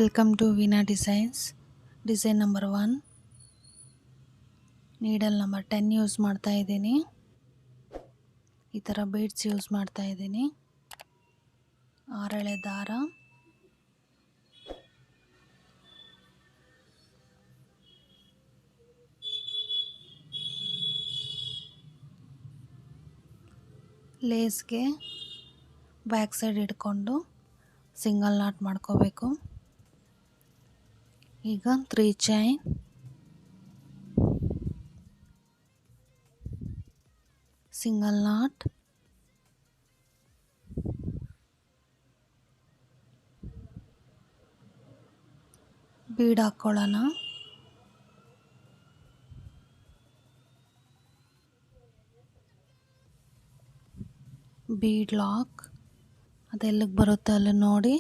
Welcome to Veena designs. Design number 1, needle number 10 use ಮಾಡ್ತಾ ಇದ್ದೀನಿ. ಈ ಥರ ಬೀಡ್ಸ್ ಯೂಸ್ ಮಾಡ್ತಾ ಇದ್ದೀನಿ. 6 ಎಳೆ ದಾರ, ಲೇಸ್ಗೆ ಬ್ಯಾಕ್ ಸೈಡ್ ಇಟ್ಕೊಂಡು ಸಿಂಗಲ್ ನಾಟ್ ಮಾಡ್ಕೋಬೇಕು. ಈಗ 3 ಚೈನ್, ಸಿಂಗಲ್ ನಾಟ್, ಬೀಡ್ ಹಾಕ್ಕೊಳ್ಳೋಣ. ಬೀಡ್ ಲಾಕ್ ಅದೆಲ್ಲಿಗೆ ಬರುತ್ತೆ ಅಲ್ಲಿ ನೋಡಿ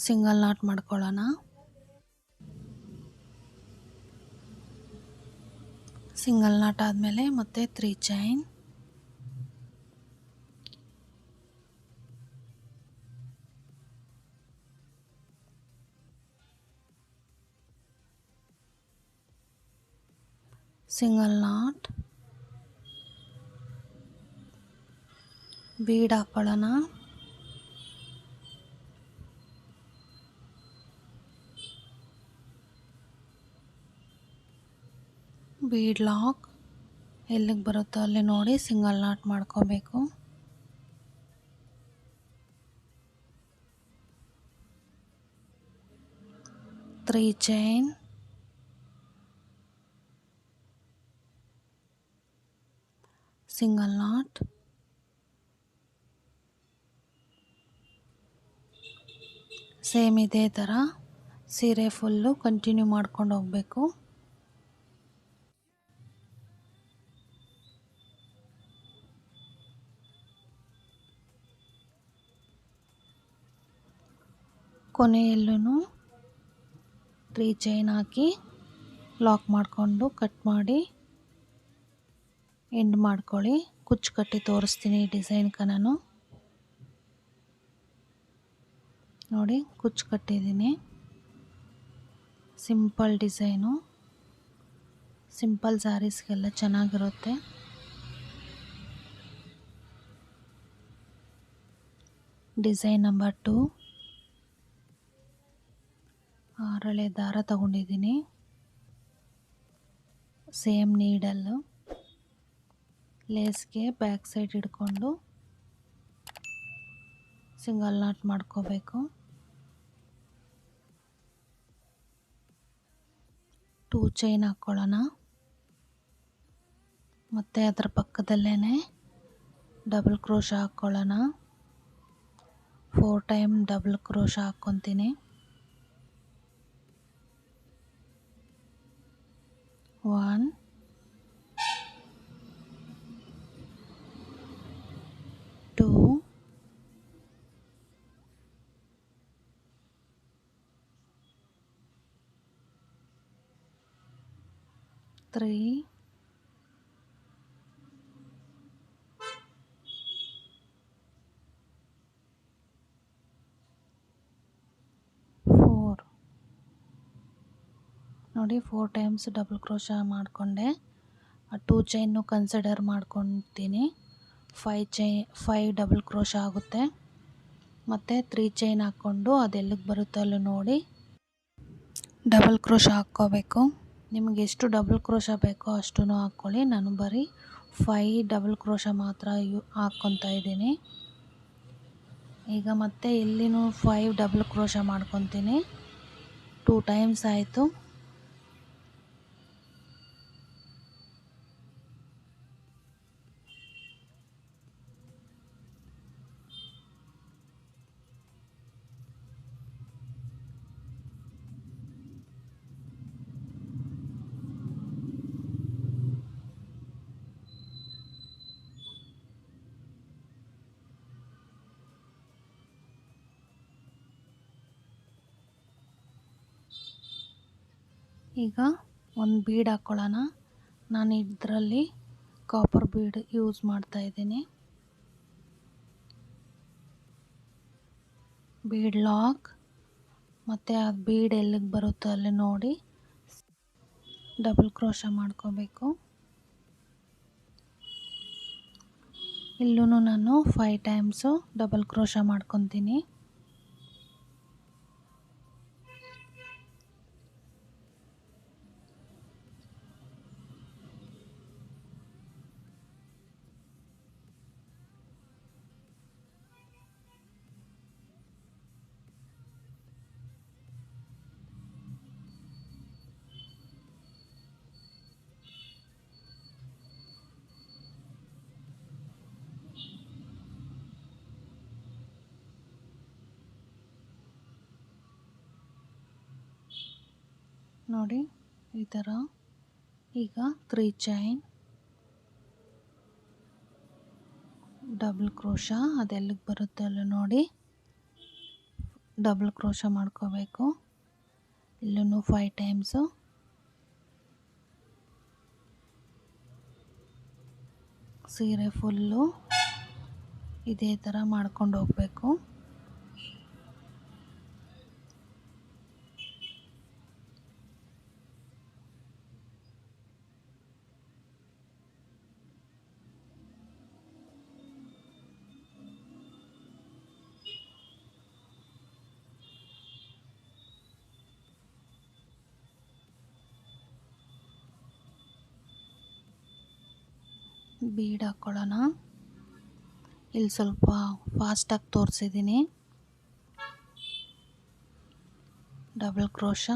ಸಿಂಗಲ್ ನಾಟ್ ಮಾಡ್ಕೊಳ್ಳೋಣ. ಸಿಂಗಲ್ ನಾಟ್ ಆದಮೇಲೆ ಮತ್ತೆ 3 ಚೈನ್, ಸಿಂಗಲ್ ನಾಟ್, ಬೀಡ್ ಹಾಕ್ಕೊಳ್ಳೋಣ. ಬೀಡ್ ಲಾಕ್ ಎಲ್ಲಿಗೆ ಬರುತ್ತೋ ಅಲ್ಲಿ ನೋಡಿ ಸಿಂಗಲ್ ನಾಟ್ ಮಾಡ್ಕೋಬೇಕು. Three chain, single knot, same ಇದೇ ಥರ ಸೀರೆ ಫುಲ್ಲು ಕಂಟಿನ್ಯೂ ಮಾಡ್ಕೊಂಡು ಹೋಗಬೇಕು. ಕೊನೆಯಲ್ಲೂ 3 ಚೈನ್ ಹಾಕಿ ಲಾಕ್ ಮಾಡಿಕೊಂಡು ಕಟ್ ಮಾಡಿ ಎಂಡ್ ಮಾಡ್ಕೊಳ್ಳಿ. ಕುಚ್ಚು ಕಟ್ಟಿ ತೋರಿಸ್ತೀನಿ ಈ ಡಿಸೈನ್ಗೆ. ನಾನು ನೋಡಿ ಕುಚ್ಚು ಕಟ್ಟಿದ್ದೀನಿ. ಸಿಂಪಲ್ ಡಿಸೈನು, ಸಿಂಪಲ್ ಸ್ಯಾರೀಸ್ಗೆಲ್ಲ ಚೆನ್ನಾಗಿರುತ್ತೆ. ಡಿಸೈನ್ ನಂಬರ್ 2, 6 ಎಳೆ ದಾರ ತಗೊಂಡಿದ್ದೀನಿ. ಸೇಮ್ ನೀಡಲ್ಲು ಲೇಸ್ಗೆ ಬ್ಯಾಕ್ ಸೈಡ್ ಹಿಡ್ಕೊಂಡು ಸಿಂಗಲ್ ನಾಟ್ ಮಾಡ್ಕೋಬೇಕು. 2 ಚೈನ್ ಹಾಕ್ಕೊಳ್ಳೋಣ. ಮತ್ತು ಅದರ ಪಕ್ಕದಲ್ಲೇ ಡಬಲ್ ಕ್ರೋಶ ಹಾಕ್ಕೊಳ್ಳೋಣ. 4 ಟೈಮ್ ಡಬಲ್ ಕ್ರೋಶ ಹಾಕ್ಕೊತೀನಿ. 1, 2, 3, 4 ನೋಡಿ 4 ಟೈಮ್ಸ್ ಡಬಲ್ ಕ್ರೋಶ ಮಾಡಿಕೊಂಡೆ. ಆ 2 ಚೈನ್ನು ಕನ್ಸಿಡರ್ ಮಾಡ್ಕೊತೀನಿ. 5 ಡಬಲ್ ಕ್ರೋಶ ಆಗುತ್ತೆ. ಮತ್ತು 3 ಚೈನ್ ಹಾಕ್ಕೊಂಡು ಅದೆಲ್ಲಿಗೆ ಬರುತ್ತೋ ಅಲ್ಲಿ ನೋಡಿ ಡಬಲ್ ಕ್ರೋಶ ಹಾಕ್ಕೋಬೇಕು. ನಿಮಗೆ ಎಷ್ಟು ಡಬಲ್ ಕ್ರೋಶ ಬೇಕೋ ಅಷ್ಟು ಹಾಕ್ಕೊಳ್ಳಿ. ನಾನು ಬರೀ 5 ಡಬಲ್ ಕ್ರೋಶ ಮಾತ್ರ ಹಾಕ್ಕೊತಾ ಇದ್ದೀನಿ. ಈಗ ಮತ್ತೆ ಇಲ್ಲಿನೂ 5 ಡಬಲ್ ಕ್ರೋಶ ಮಾಡ್ಕೊತೀನಿ. 2 ಟೈಮ್ಸ್ ಆಯಿತು. ಈಗ ಒಂದು ಬೀಡ್ ಹಾಕ್ಕೊಳ್ಳೋಣ. ನಾನು ಇದರಲ್ಲಿ ಕಾಪರ್ ಬೀಡ್ ಯೂಸ್ ಮಾಡ್ತಾ ಇದ್ದೀನಿ. ಬೀಡ್ ಲಾಕ್ ಮತ್ತು ಆ ಬೀಡ್ ಎಲ್ಲಿಗೆ ಬರುತ್ತೋ ಅಲ್ಲಿ ನೋಡಿ ಡಬಲ್ ಕ್ರೋಶ ಮಾಡ್ಕೋಬೇಕು. ಇಲ್ಲೂ ನಾನು 5 ಟೈಮ್ಸು ಡಬಲ್ ಕ್ರೋಶ ಮಾಡ್ಕೊತೀನಿ. ನೋಡಿ ಈ ಥರ. ಈಗ 3 ಚೈನ್ ಡಬಲ್ ಕ್ರೋಶ ಅದೆಲ್ಲಿಗೆ ಬರುತ್ತೆ ಅಲ್ಲಿ ನೋಡಿ ಡಬಲ್ ಕ್ರೋಶ ಮಾಡ್ಕೋಬೇಕು. ಇಲ್ಲೂ 5 ಟೈಮ್ಸು ಸೀರೆ ಫುಲ್ಲು ಇದೇ ಥರ ಮಾಡ್ಕೊಂಡು ಹೋಗಬೇಕು. ಬೀಡ್ ಹಾಕ್ಕೊಳ್ಳೋಣ. ಇಲ್ಲಿ ಸ್ವಲ್ಪ ಫಾಸ್ಟಾಗಿ ತೋರಿಸಿದ್ದೀನಿ. Double crochet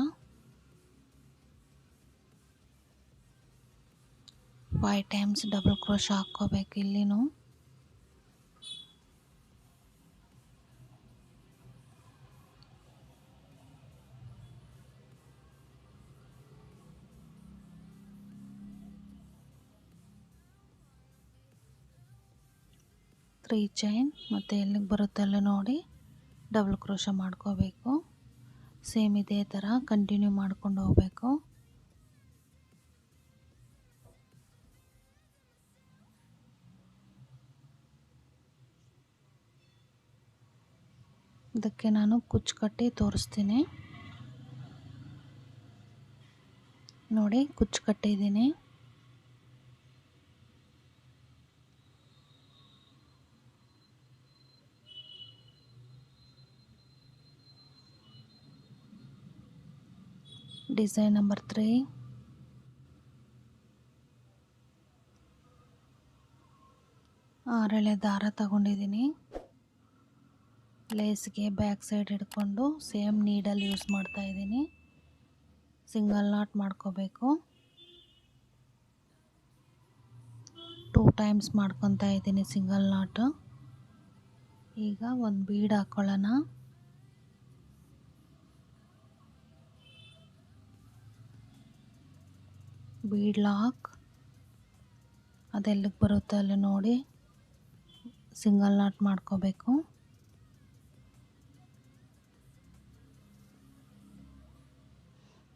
5 times double crochet ಹಾಕ್ಕೋಬೇಕು. ಇಲ್ಲಿನೂ ತ್ರೀ ಚೈನ್ ಮತ್ತು ಎಲ್ಲಿಗೆ ಬರುತ್ತೆ ಅಲ್ಲಿ ನೋಡಿ ಡಬಲ್ ಕ್ರೋಶ ಮಾಡ್ಕೋಬೇಕು. ಸೇಮ್ ಇದೇ ಥರ ಕಂಟಿನ್ಯೂ ಮಾಡ್ಕೊಂಡು ಹೋಗಬೇಕು. ಇದಕ್ಕೆ ನಾನು ಕುಚ್ಚು ಕಟ್ಟಿ ತೋರಿಸ್ತೀನಿ. ನೋಡಿ ಕುಚ್ಚು ಕಟ್ಟಿದ್ದೀನಿ. ಡಿಸೈನ್ ನಂಬರ್ 3 6 ಎಳೆ ದಾರ ತಗೊಂಡಿದ್ದೀನಿ. ಲೇಸ್ಗೆ ಬ್ಯಾಕ್ ಸೈಡ್ ಹಿಡ್ಕೊಂಡು ಸೇಮ್ ನೀಡಲ್ ಯೂಸ್ ಮಾಡ್ತಾ ಇದ್ದೀನಿ. ಸಿಂಗಲ್ ನಾಟ್ ಮಾಡ್ಕೋಬೇಕು. 2 ಟೈಮ್ಸ್ ಮಾಡ್ಕೊತಾ ಇದ್ದೀನಿ ಸಿಂಗಲ್ ನಾಟ್. ಈಗ ಒಂದು ಬೀಡ್ ಹಾಕ್ಕೊಳ್ಳೋಣ. ಬೀಡ್ ಲಾಕ್ ಅದೆಲ್ಲಿಗೆ ಬರುತ್ತೆ ಅಲ್ಲಿ ನೋಡಿ ಸಿಂಗಲ್ ನಾಟ್ ಮಾಡ್ಕೋಬೇಕು.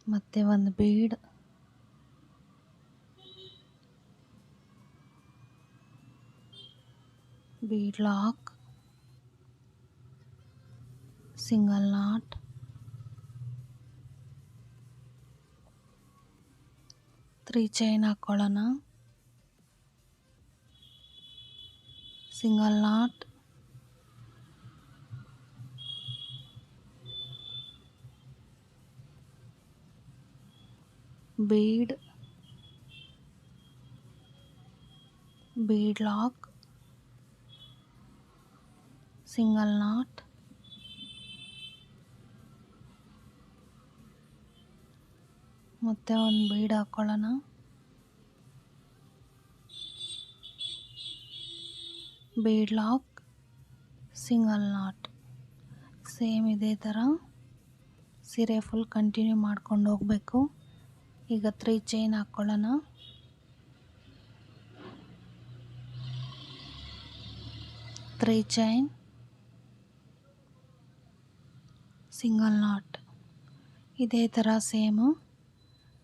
ಮತ್ತೆ ಒಂದು bead lock single knot three chain ಹಾಕ್ಕೊಳ್ಳೋಣ. Single knot bead lock single knot ಮತ್ತೆ ಒಂದು ಬೀಡ್ ಹಾಕ್ಕೊಳ್ಳೋಣ. Bead lock single knot. Same ಇದೇ ಥರ ಸೀರೆ ಫುಲ್ ಕಂಟಿನ್ಯೂ ಮಾಡ್ಕೊಂಡು ಹೋಗಬೇಕು. ಈಗ 3 ಚೈನ್ ಹಾಕ್ಕೊಳ್ಳೋಣ. ತ್ರೀ ಚೈನ್ ಸಿಂಗಲ್ ನಾಟ್ ಇದೇ ಥರ ಸೇಮು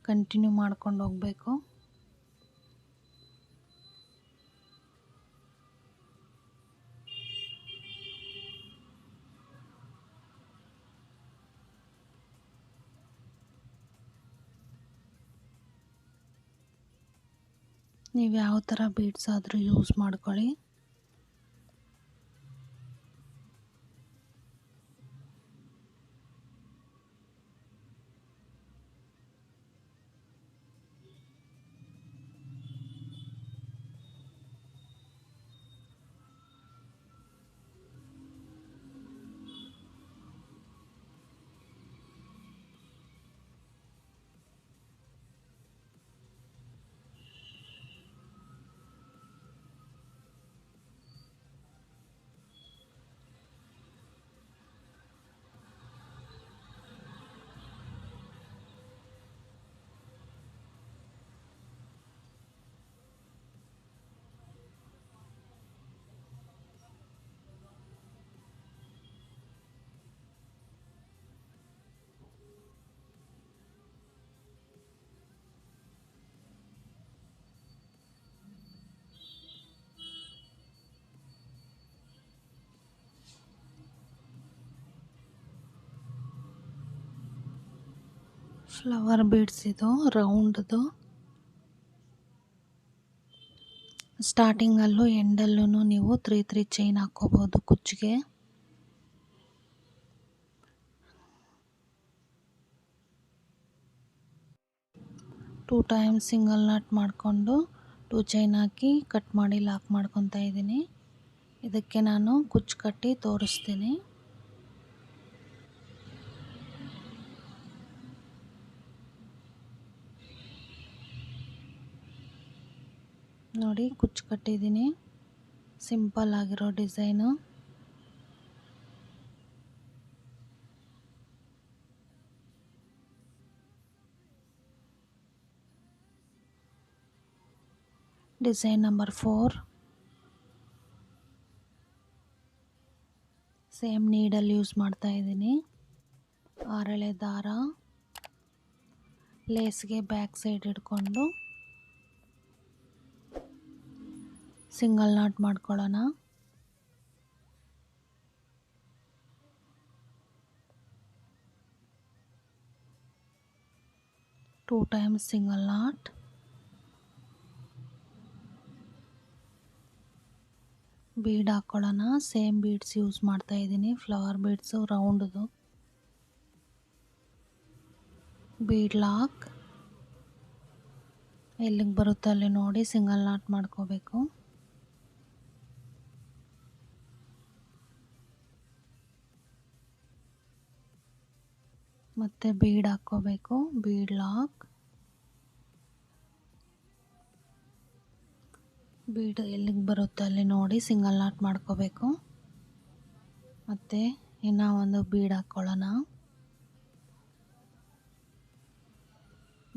ಕಂಟಿನ್ಯೂ ಮಾಡ್ಕೊಂಡು ಹೋಗಬೇಕು. ನೀವು ಯಾವ ಥರ ಬೀಡ್ಸ್ ಆದರೂ ಯೂಸ್ ಮಾಡ್ಕೊಳ್ಳಿ. ಫ್ಲವರ್ ಬೀಡ್ಸ್ ಇದು ರೌಂಡ್ದು. ಸ್ಟಾರ್ಟಿಂಗಲ್ಲೂ ಎಂಡಲ್ಲೂ ನೀವು 3 ಚೈನ್ ಹಾಕ್ಕೋಬೋದು ಕುಚ್ಚಿಗೆ. ಟೂ ಟೈಮ್ ಸಿಂಗಲ್ ನಾಟ್ ಮಾಡಿಕೊಂಡು 2 ಚೈನ್ ಹಾಕಿ ಕಟ್ ಮಾಡಿ ಲಾಕ್ ಮಾಡ್ಕೊತಾ ಇದ್ದೀನಿ. ಇದಕ್ಕೆ ನಾನು ಕುಚ್ಚು ಕಟ್ಟಿ ತೋರಿಸ್ತೀನಿ. ನೋಡಿ, ಕುಚ್ಚು ಕಟ್ಟಿದ್ದೀನಿ. ಸಿಂಪಲ್ ಆಗಿರೋ design. Design number 4. Same needle use ಮಾಡ್ತಾ ಇದ್ದೀನಿ. 6 ಎಳೆ ದಾರ ಲೇಸ್ಗೆ ಬ್ಯಾಕ್ ಸೈಡ್ ಹಿಡ್ಕೊಂಡು ಸಿಂಗಲ್ ನಾಟ್ ಮಾಡ್ಕೊಳ್ಳೋಣ. Two times single knot. Bead ಹಾಕ್ಕೊಳ್ಳೋಣ. ಸೇಮ್ ಬೀಡ್ಸ್ ಯೂಸ್ ಮಾಡ್ತಾ ಇದ್ದೀನಿ, ಫ್ಲವರ್ ಬೀಡ್ಸು ರೌಂಡ್ದು. ಬೀಡ್ ಲಾಕ್ ಎಲ್ಲಿಗೆ ಬರುತ್ತೆ ಅಲ್ಲಿ ನೋಡಿ ಸಿಂಗಲ್ ನಾಟ್ ಮಾಡ್ಕೋಬೇಕು. ಮತ್ತೆ ಬೀಡ್ ಹಾಕ್ಕೋಬೇಕು. Bead lock. ಬೀಡ್ ಎಲ್ಲಿಗೆ ಬರುತ್ತೆ ಅಲ್ಲಿ ನೋಡಿ ಸಿಂಗಲ್ ನಾಟ್ ಮಾಡ್ಕೋಬೇಕು. ಮತ್ತು ಇನ್ನೂ ಒಂದು ಬೀಡ್ ಹಾಕ್ಕೊಳ್ಳೋಣ.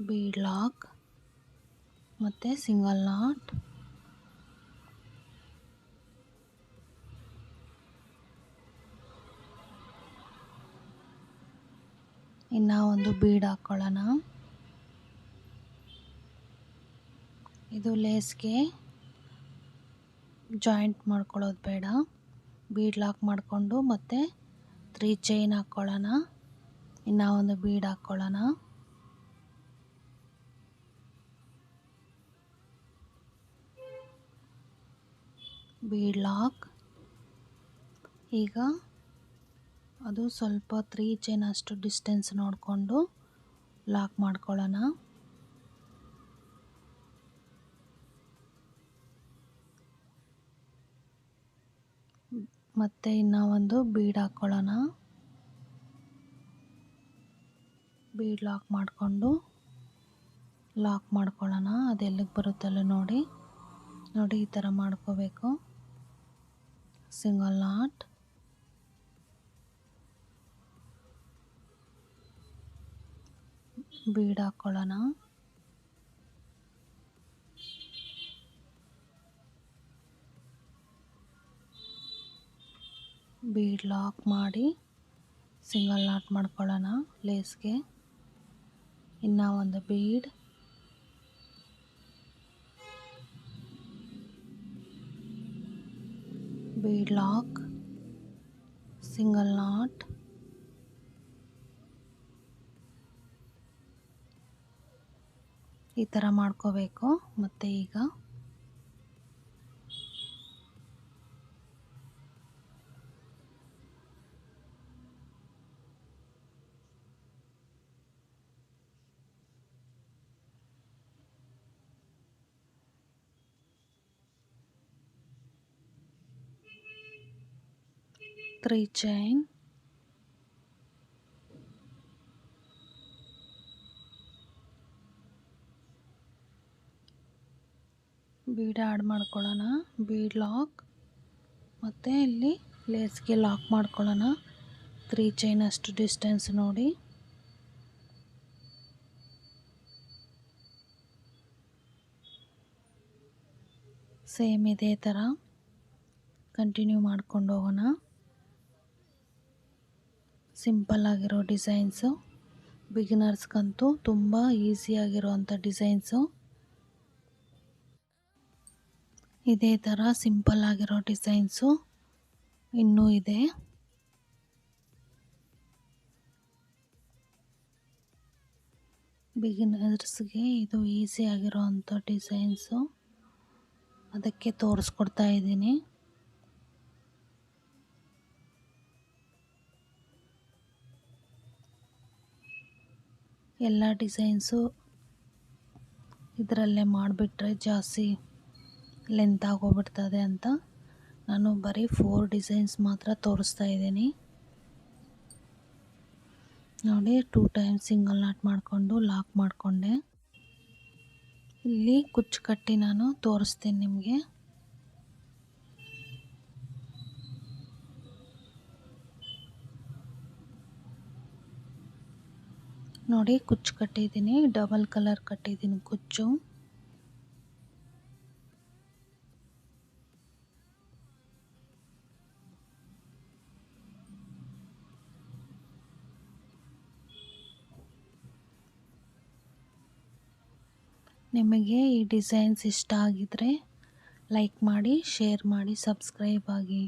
ಬೀಡ್ ಲಾಕ್ ಮತ್ತು ಸಿಂಗಲ್ ನಾಟ್. ಇನ್ನೂ ಒಂದು ಬೀಡ್ ಹಾಕ್ಕೊಳ್ಳೋಣ. ಇದು ಲೇಸ್ಗೆ ಜಾಯಿಂಟ್ ಮಾಡ್ಕೊಳ್ಳೋದು ಬೇಡ. ಬೀಡ್ ಲಾಕ್ ಮಾಡಿಕೊಂಡು ಮತ್ತೆ 3 ಚೈನ್ ಹಾಕ್ಕೊಳ್ಳೋಣ. ಇನ್ನೂ ಒಂದು ಬೀಡ್ ಹಾಕ್ಕೊಳ್ಳೋಣ. Bead lock. ಈಗ ಅದು ಸ್ವಲ್ಪ 3 ಚೈನ್ ಅಷ್ಟು ಡಿಸ್ಟೆನ್ಸ್ ನೋಡಿಕೊಂಡು ಲಾಕ್ ಮಾಡ್ಕೊಳ್ಳೋಣ. ಮತ್ತು ಇನ್ನೂ ಒಂದು ಬೀಡ್ ಹಾಕ್ಕೊಳ್ಳೋಣ. ಬೀಡ್ ಲಾಕ್ ಮಾಡಿಕೊಂಡು ಲಾಕ್ ಮಾಡ್ಕೊಳ್ಳೋಣ. ಅದು ಎಲ್ಲಿಗೆ ಬರುತ್ತಲ್ಲ ನೋಡಿ ಈ ಥರ ಮಾಡ್ಕೋಬೇಕು. Single knot. ಬೀಡ್ ಹಾಕ್ಕೊಳ್ಳೋಣ. ಬೀಡ್ ಲಾಕ್ ಮಾಡಿ ಸಿಂಗಲ್ ನಾಟ್ ಮಾಡ್ಕೊಳ್ಳೋಣ ಲೇಸ್ಗೆ. ಇನ್ನೂ ಒಂದು bead. Bead lock, single knot. ಈ ಥರ ಮಾಡ್ಕೋಬೇಕು. ಮತ್ತು ಈಗ ತ್ರೀ ಚೈನ್, ಬೀಡ್ ಆ್ಯಡ್ ಮಾಡ್ಕೊಳ್ಳೋಣ, ಬೀಡ್ ಲಾಕ್, ಮತ್ತು ಇಲ್ಲಿ ಲೇಸ್ಗೆ ಲಾಕ್ ಮಾಡ್ಕೊಳ್ಳೋಣ. 3 ಚೈನ್ ಅಷ್ಟು ಡಿಸ್ಟೆನ್ಸ್ ನೋಡಿ. ಸೇಮ್ ಇದೇ ಥರ ಕಂಟಿನ್ಯೂ ಮಾಡ್ಕೊಂಡು ಹೋಗೋಣ. ಸಿಂಪಲ್ ಆಗಿರೋ ಡಿಸೈನ್ಸು, ಬಿಗಿನರ್ಸ್ಗಂತೂ ತುಂಬ ಈಸಿಯಾಗಿರೋವಂಥ ಡಿಸೈನ್ಸು. ಇದೇ ಥರ ಸಿಂಪಲ್ ಆಗಿರೋ ಡಿಸೈನ್ಸು ಇನ್ನೂ ಇದೆ. ಬಿಗಿನರ್ಸ್ಗೆ ಇದು ಈಸಿ ಆಗಿರೋವಂಥ ಡಿಸೈನ್ಸು, ಅದಕ್ಕೆ ತೋರಿಸ್ಕೊಡ್ತಾ ಇದ್ದೀನಿ. ಎಲ್ಲ ಡಿಸೈನ್ಸು ಇದರಲ್ಲೇ ಮಾಡಿಬಿಟ್ರೆ ಜಾಸ್ತಿ ಲೆಂತ್ ಆಗೋಗ್ಬಿಡ್ತದೆ ಅಂತ ನಾನು ಬರೀ 4 ಡಿಸೈನ್ಸ್ ಮಾತ್ರ ತೋರಿಸ್ತಾ ಇದ್ದೀನಿ. ನೋಡಿ, 2 ಟೈಮ್ಸ್ ಸಿಂಗಲ್ ನಾಟ್ ಮಾಡಿಕೊಂಡು ಲಾಕ್ ಮಾಡಿಕೊಂಡೆ. ಇಲ್ಲಿ ಕುಚ್ಚು ಕಟ್ಟಿ ನಾನು ತೋರಿಸ್ತೀನಿ ನಿಮಗೆ. ನೋಡಿ, ಕುಚ್ಚು ಕಟ್ಟಿದ್ದೀನಿ, ಡಬಲ್ ಕಲರ್ ಕಟ್ಟಿದ್ದೀನಿ ಕುಚ್ಚು. ನಿಮಗೆ ಈ ಡಿಸೈನ್ಸ್ ಇಷ್ಟ ಆಗಿದ್ರೆ ಲೈಕ್ ಮಾಡಿ, ಶೇರ್ ಮಾಡಿ, ಸಬ್ಸ್ಕ್ರೈಬ್ ಆಗಿ.